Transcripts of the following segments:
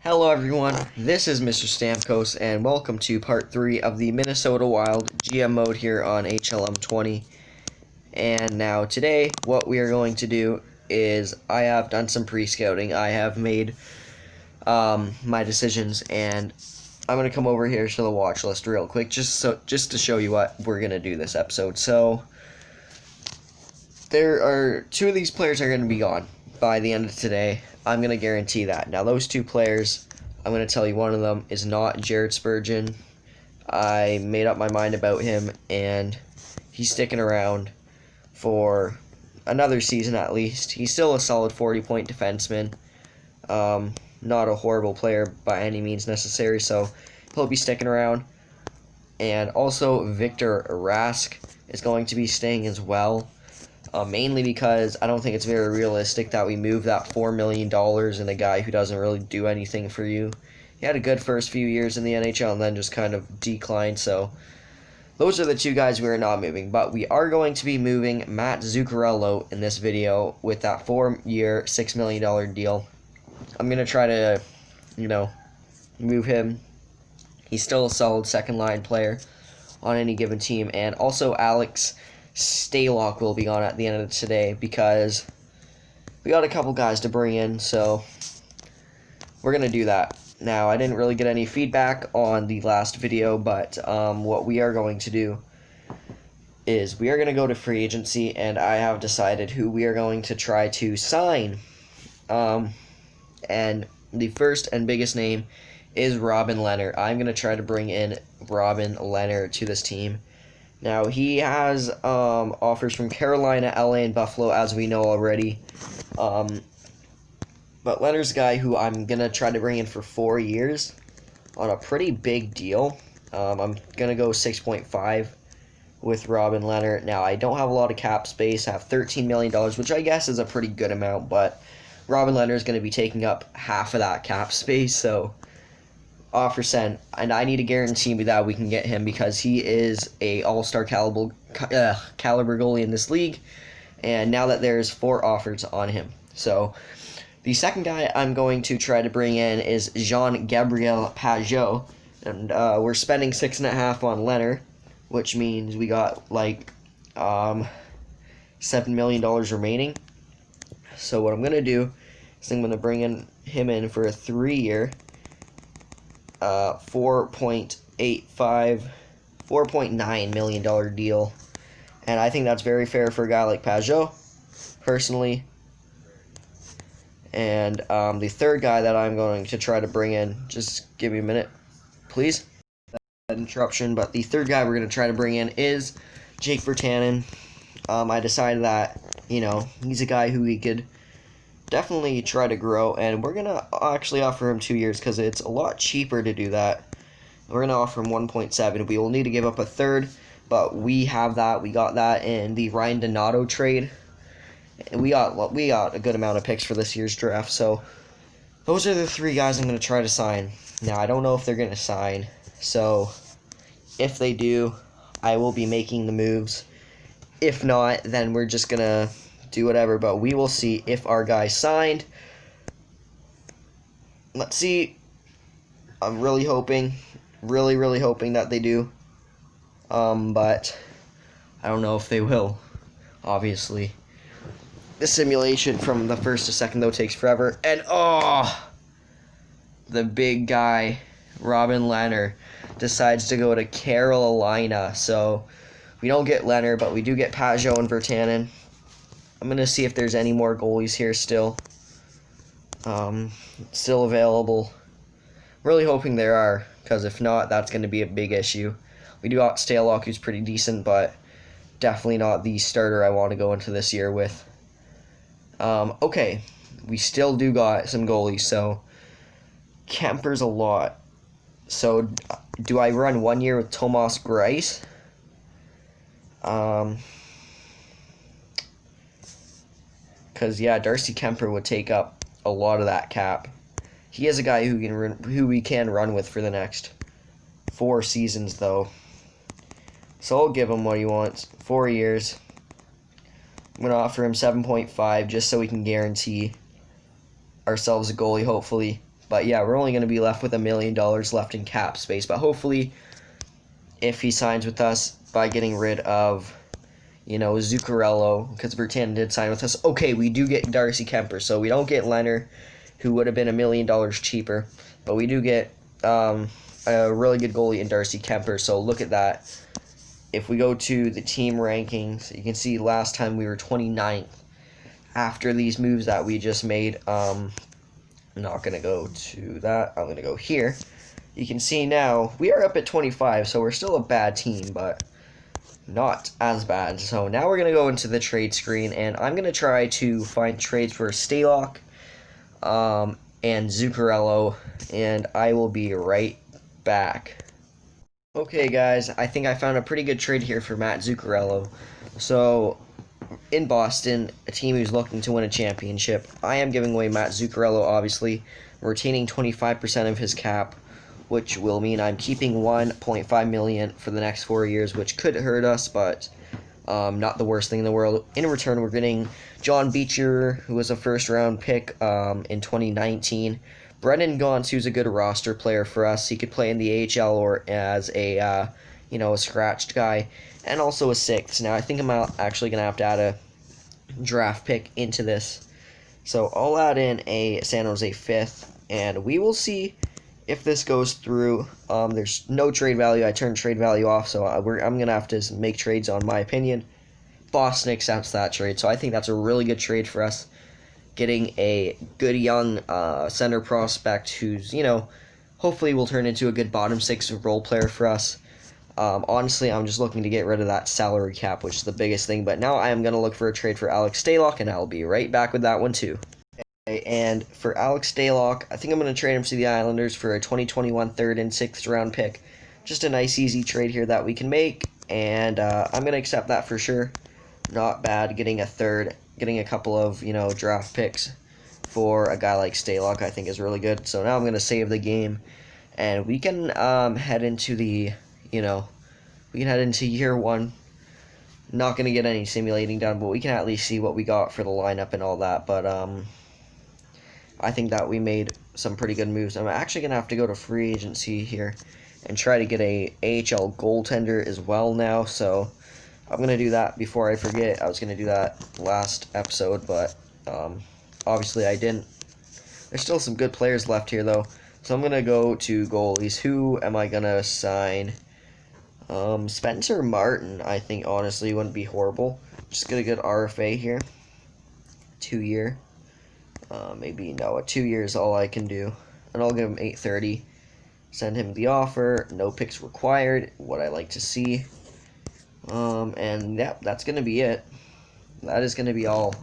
Hello everyone, this is Mr. Stamkos, and welcome to part 3 of the Minnesota Wild GM mode here on HLM 20. And now today, what we are going to do is, I have done some pre-scouting, I have made my decisions, and I'm going to come over here to the watch list real quick, just to show you what we're going to do this episode. So, there are two of these players are going to be gone by the end of today. I'm going to guarantee that. Now, those two players, I'm going to tell you one of them is not Jared Spurgeon. I made up my mind about him, and he's sticking around for another season at least. He's still a solid 40-point defenseman. Not a horrible player by any means necessary, so he'll be sticking around. And also, Victor Rask is going to be staying as well. Mainly because I don't think it's very realistic that we move that $4 million in a guy who doesn't really do anything for you. He had a good first few years in the NHL and then just kind of declined, so those are the two guys we are not moving. But we are going to be moving Matt Zuccarello in this video with that 4-year, $6 million deal. I'm going to try to, move him. He's still a solid second-line player on any given team. And also Alex Stalock will be gone at the end of today because we got a couple guys to bring in, so we're going to do that. Now, I didn't really get any feedback on the last video, but what we are going to do is we are going to go to free agency, and I have decided who we are going to try to sign. And the first and biggest name is Robin Lehner. I'm going to try to bring in Robin Lehner to this team. Now, he has offers from Carolina, LA, and Buffalo, as we know already. But Lehner's a guy who I'm going to try to bring in for 4 years on a pretty big deal. I'm going to go 6.5 with Robin Lehner. Now, I don't have a lot of cap space. I have $13 million, which I guess is a pretty good amount, but Robin Lehner is going to be taking up half of that cap space, so offer sent, and I need to guarantee me that we can get him because he is a all-star caliber goalie in this league, and now that there's 4 offers on him. So the second guy I'm going to try to bring in is Jean-Gabriel Pageau, and we're spending 6.5 on Lehner, which means we got like $7 million remaining. So what I'm going to do is I'm going to bring him in for a 3-year $4.9 million deal, and I think that's very fair for a guy like Pageau, personally. And the third guy that I'm going to try to bring in, just give me a minute, please. That interruption, but the third guy we're going to try to bring in is Jake Virtanen. I decided that, he's a guy who we could definitely try to grow, and we're going to actually offer him 2 years because it's a lot cheaper to do that. We're going to offer him 1.7. We will need to give up a third, but we have that. We got that in the Ryan Donato trade. We got a good amount of picks for this year's draft, so those are the 3 guys I'm going to try to sign. Now, I don't know if they're going to sign, so if they do, I will be making the moves. If not, then we're just going to do whatever, but we will see if our guys signed. Let's see. I'm really hoping that they do. But I don't know if they will, obviously. The simulation from the first to second, though, takes forever. And, the big guy, Robin Lehner, decides to go to Carolina. So we don't get Lehner, but we do get Pageau and Virtanen. I'm going to see if there's any more goalies here still available. Really hoping there are, because if not, that's going to be a big issue. We do got Stalock, who's pretty decent, but definitely not the starter I want to go into this year with. Okay, we still do got some goalies, so Kemper's a lot. So do I run 1 year with Tomas Greiss? Because, yeah, Darcy Kemper would take up a lot of that cap. He is a guy who we can run with for the next 4 seasons, though. So I'll give him what he wants. 4 years. I'm going to offer him 7.5 just so we can guarantee ourselves a goalie, hopefully. But yeah, we're only going to be left with $1 million left in cap space. But hopefully, if he signs with us by getting rid of, Zuccarello, because Bertan did sign with us. Okay, we do get Darcy Kemper, so we don't get Leonard, who would have been $1 million cheaper. But we do get a really good goalie in Darcy Kemper, so look at that. If we go to the team rankings, you can see last time we were 29th. After these moves that we just made, I'm not going to go to that. I'm going to go here. You can see now we are up at 25, so we're still a bad team, but not as bad. So now we're going to go into the trade screen, and I'm going to try to find trades for Stalock and Zuccarello, and I will be right back. Okay, guys, I think I found a pretty good trade here for Matt Zuccarello. So, in Boston, a team who's looking to win a championship, I am giving away Matt Zuccarello, obviously, retaining 25% of his cap, which will mean I'm keeping $1.5 million for the next 4 years, which could hurt us, but not the worst thing in the world. In return, we're getting John Beecher, who was a first-round pick in 2019. Brendan Gaunce, who's a good roster player for us. He could play in the AHL or as a scratched guy, and also a sixth. Now, I think I'm actually going to have to add a draft pick into this. So I'll add in a San Jose fifth, and we will see if this goes through. There's no trade value. I turned trade value off, so I'm going to have to make trades on my opinion. Boston accepts that trade, so I think that's a really good trade for us. Getting a good young center prospect who's, hopefully will turn into a good bottom six role player for us. Honestly, I'm just looking to get rid of that salary cap, which is the biggest thing. But now I am going to look for a trade for Alex Stalock, and I'll be right back with that one too. Okay, and for Alex Stalock, I think I'm going to trade him to the Islanders for a 2021 third and sixth round pick. Just a nice, easy trade here that we can make, and I'm going to accept that for sure. Not bad getting a third. Getting a couple of, draft picks for a guy like Stalock, I think is really good. So now I'm going to save the game, and we can head into the, we can head into year one. Not going to get any simulating done, but we can at least see what we got for the lineup and all that. But I think that we made some pretty good moves. I'm actually going to have to go to free agency here and try to get a AHL goaltender as well now, so I'm going to do that before I forget. I was going to do that last episode, but obviously I didn't. There's still some good players left here, though. So I'm going to go to goalies. Who am I going to sign? Spencer Martin, I think, honestly, wouldn't be horrible. Just get a good RFA here. 2 year. Maybe, no, a 2 year is all I can do. And I'll give him $830. Send him the offer. No picks required. What I like to see. And yeah, that's going to be it. That is going to be all.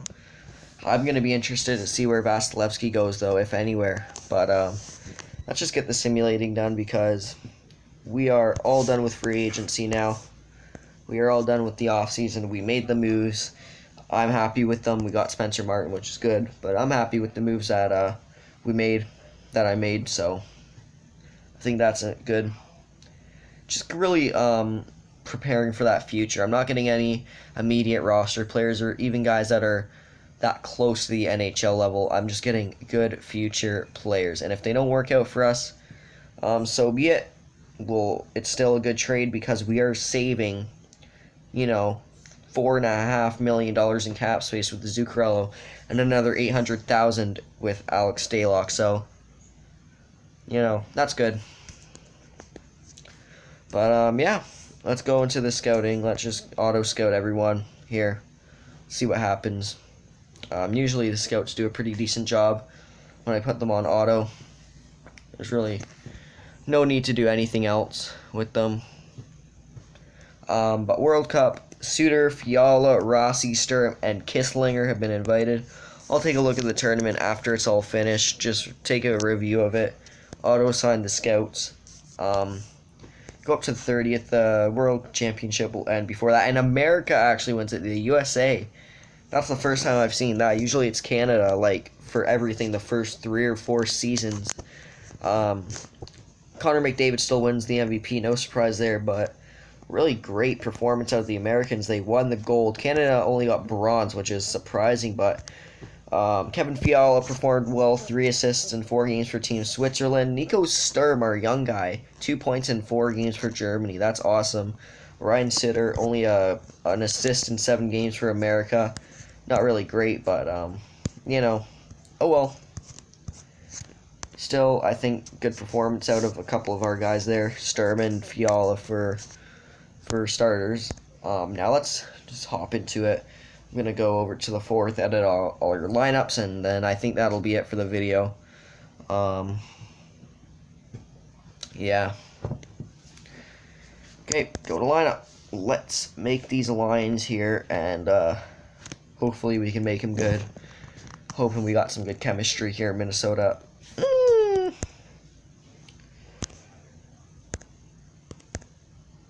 I'm going to be interested to see where Vasilevsky goes, though, if anywhere. But let's just get the simulating done because we are all done with free agency now. We are all done with the offseason. We made the moves. I'm happy with them. We got Spencer Martin, which is good. But I'm happy with the moves that I made. So I think that's good. Just really preparing for that future. I'm not getting any immediate roster players or even guys that are that close to the NHL level. I'm just getting good future players. And if they don't work out for us, so be it. Well, it's still a good trade because we are saving, $4.5 million in cap space with the Zuccarello and another $800,000 with Alex Stalock. So, that's good. But, yeah. Let's go into the scouting. Let's just auto-scout everyone here. See what happens. Usually the scouts do a pretty decent job when I put them on auto. There's really no need to do anything else with them. But World Cup, Suter, Fiala, Rossi, Sturm, and Kisslinger have been invited. I'll take a look at the tournament after it's all finished. Just take a review of it. Auto-assign the scouts. Go up to the 30th. The World Championship will end before that. And America actually wins it. The USA. That's the first time I've seen that. Usually it's Canada, for everything, the first 3 or 4 seasons. Connor McDavid still wins the MVP. No surprise there, but really great performance out of the Americans. They won the gold. Canada only got bronze, which is surprising, but Kevin Fiala performed well, 3 assists in 4 games for Team Switzerland. Nico Sturm, our young guy, 2 points in 4 games for Germany. That's awesome. Ryan Sitter, only an assist in 7 games for America. Not really great, but, you know, oh well. Still, I think good performance out of a couple of our guys there. Sturm and Fiala for starters. Now let's just hop into it. I'm going to go over to the fourth, edit all your lineups, and then I think that'll be it for the video. Yeah. Okay, go to lineup. Let's make these lines here, and hopefully we can make them good. Hoping we got some good chemistry here in Minnesota.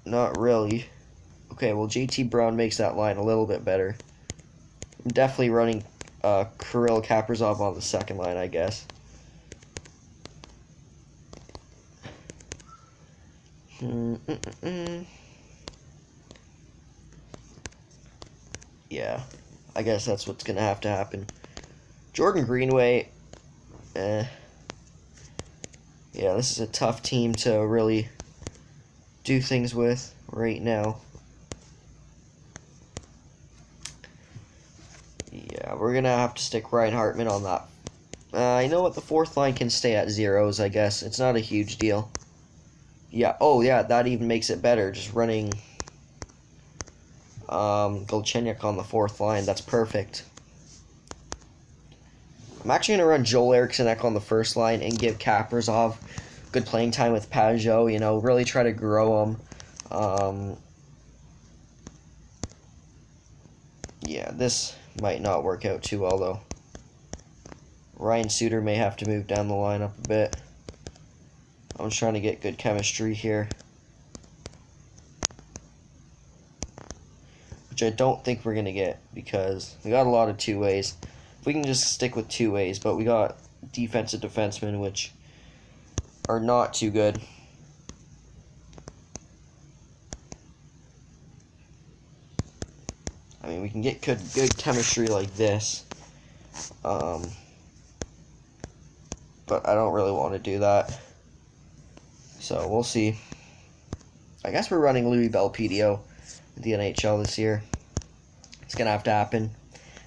Not really. Okay, well, JT Brown makes that line a little bit better. I'm definitely running Kirill Kaprizov on the second line, I guess. Yeah, I guess that's what's going to have to happen. Jordan Greenway, yeah, this is a tough team to really do things with right now. Yeah, we're going to have to stick Ryan Hartman on that. You know what? The fourth line can stay at zeros, I guess. It's not a huge deal. Yeah, oh yeah, that even makes it better. Just running Golchenyuk on the fourth line. That's perfect. I'm actually going to run Joel Eriksson Ek on the first line and give Kaprizov good playing time with Pajot. You know, really try to grow him. Yeah, this might not work out too well, though. Ryan Suter may have to move down the lineup a bit. I'm just trying to get good chemistry here, which I don't think we're going to get because we got a lot of two-ways. If we can just stick with two-ways, but we got defensive defensemen, which are not too good. I mean, we can get good chemistry like this, but I don't really want to do that. So we'll see. I guess we're running Louis Belpedio in the NHL this year. It's gonna have to happen.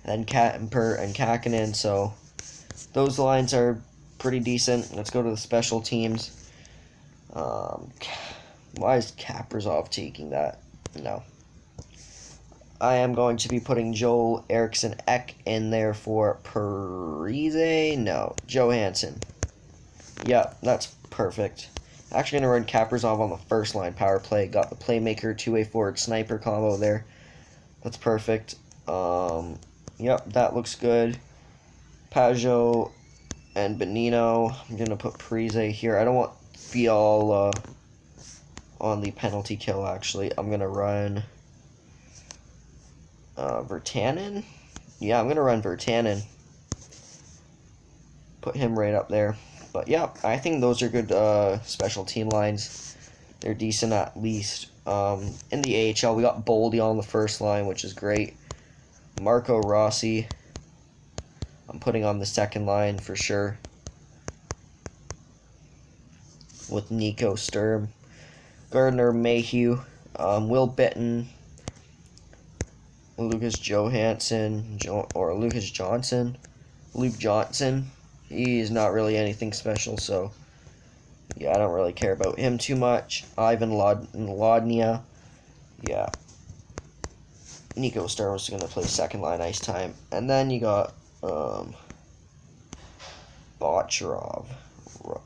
And then Kattenper and Kakinen. So those lines are pretty decent. Let's go to the special teams. Why is Kaprizov taking that? No. I am going to be putting Joel Eriksson Ek in there for Parise. No, Johansson. Yep, that's perfect. Actually going to run Kaprizov on the first line power play. Got the playmaker, two-way forward sniper combo there. That's perfect. Yep, that looks good. Pajot and Bonino. I'm going to put Parise here. I don't want Fiala on the penalty kill, actually. I'm going to run Virtanen. Yeah, I'm going to run Virtanen. Put him right up there. But yeah, I think those are good special team lines. They're decent at least. In the AHL, we got Boldy on the first line, which is great. Marco Rossi, I'm putting on the second line for sure. With Nico Sturm. Gardner Mayhew, Will Bitton, Lucas Johansson, Lucas Johnson, Luke Johnson. He's not really anything special, so yeah, I don't really care about him too much. Ivan Lodnia, yeah. Nico Sturm is going to play second line ice time. And then you got Bocharov.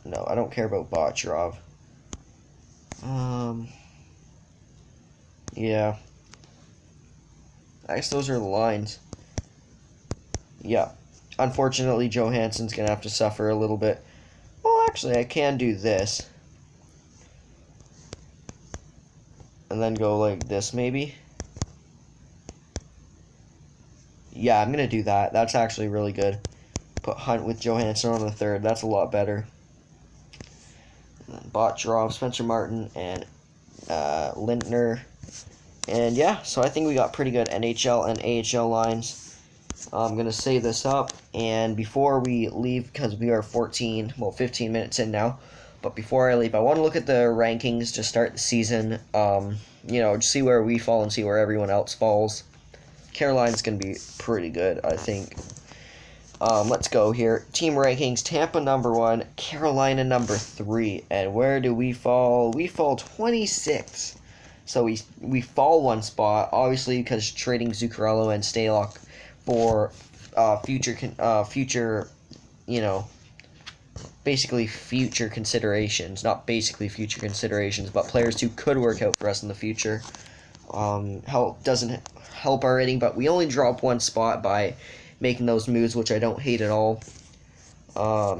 No, I don't care about Bocharov. Yeah. I guess those are the lines. Yeah. Unfortunately, Johansson's going to have to suffer a little bit. Well, actually, I can do this. And then go like this, maybe. Yeah, I'm going to do that. That's actually really good. Put Hunt with Johansson on the third. That's a lot better. And then Bocharov, Spencer Martin, and Lindner. And yeah, so I think we got pretty good NHL and AHL lines. I'm going to save this up, and before we leave, because we are 15 minutes in now, but before I leave, I want to look at the rankings to start the season, just see where we fall and see where everyone else falls. Carolina's going to be pretty good, I think. Let's go here. Team rankings, Tampa number 1, Carolina number 3, and where do we fall? We fall 26. So we fall one spot, obviously because trading Zuccarello and Stalock for future, basically future considerations. Not basically future considerations, but players who could work out for us in the future. Doesn't help our rating, but we only drop one spot by making those moves, which I don't hate at all.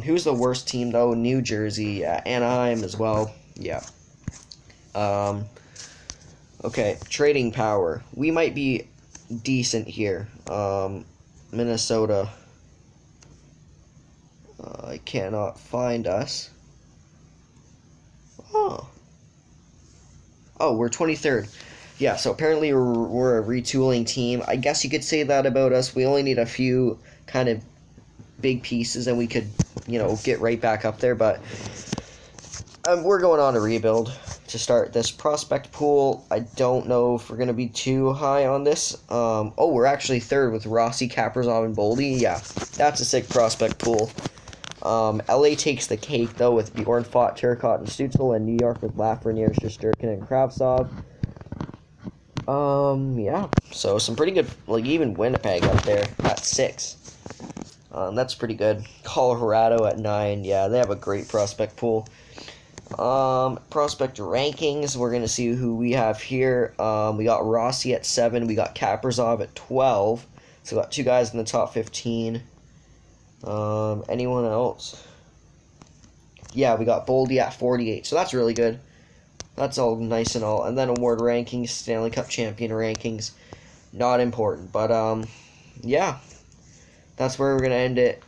Who's the worst team, though? New Jersey, Anaheim as well. Yeah. Okay, trading power. We might be decent here. Minnesota. I cannot find us. Oh, we're 23rd. Yeah, so apparently we're a retooling team. I guess you could say that about us. We only need a few kind of big pieces and we could, get right back up there. But we're going on a rebuild to start this prospect pool. I don't know if we're going to be too high on this. We're actually 3rd with Rossi, Kaprizov, and Boldy. Yeah, that's a sick prospect pool. LA takes the cake, though, with Bjorn Fott, Turcotte, and Stutzel, and New York with Lafreniere, Shesterkin, and Kravtsov. Yeah, so some pretty good, even Winnipeg up there at 6. That's pretty good. Colorado at 9. Yeah, they have a great prospect pool. Prospect rankings, we're going to see who we have here. We got Rossi at 7. We got Kaprizov at 12. So we got 2 guys in the top 15. Anyone else? Yeah, we got Boldy at 48. So that's really good. That's all nice and all. And then award rankings, Stanley Cup champion rankings. Not important. But, yeah. That's where we're going to end it.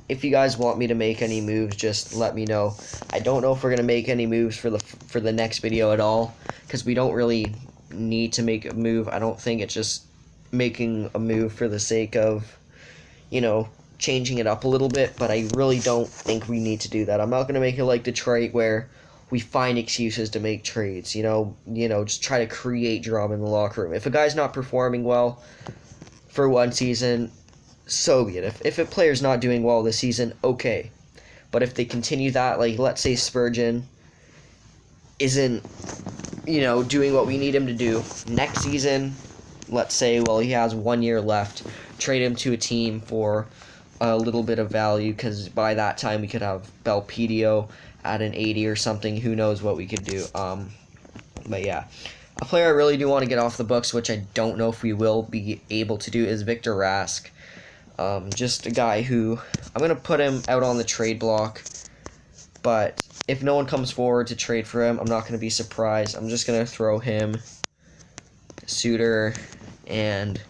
If you guys want me to make any moves, just let me know. I don't know if we're going to make any moves for the next video at all, because we don't really need to make a move. I don't think it's just making a move for the sake of, changing it up a little bit, but I really don't think we need to do that. I'm not going to make it like Detroit where we find excuses to make trades, just try to create drama in the locker room. If a guy's not performing well for one season, so be it. If a player's not doing well this season, okay. But if they continue that, let's say Spurgeon isn't, doing what we need him to do next season, let's say, he has 1 year left, trade him to a team for a little bit of value, because by that time we could have Belpedio at an 80 or something. Who knows what we could do. But yeah. A player I really do want to get off the books, which I don't know if we will be able to do, is Victor Rask. Just a guy who, I'm going to put him out on the trade block, but if no one comes forward to trade for him, I'm not going to be surprised. I'm just going to throw him, Suter, and,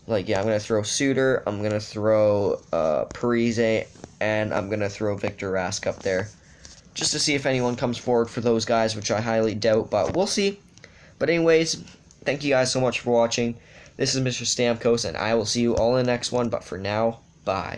I'm going to throw Suter, I'm going to throw Parise, and I'm going to throw Victor Rask up there, just to see if anyone comes forward for those guys, which I highly doubt, but we'll see. But anyways, thank you guys so much for watching. This is Mr. Stamkos, and I will see you all in the next one. But for now, bye.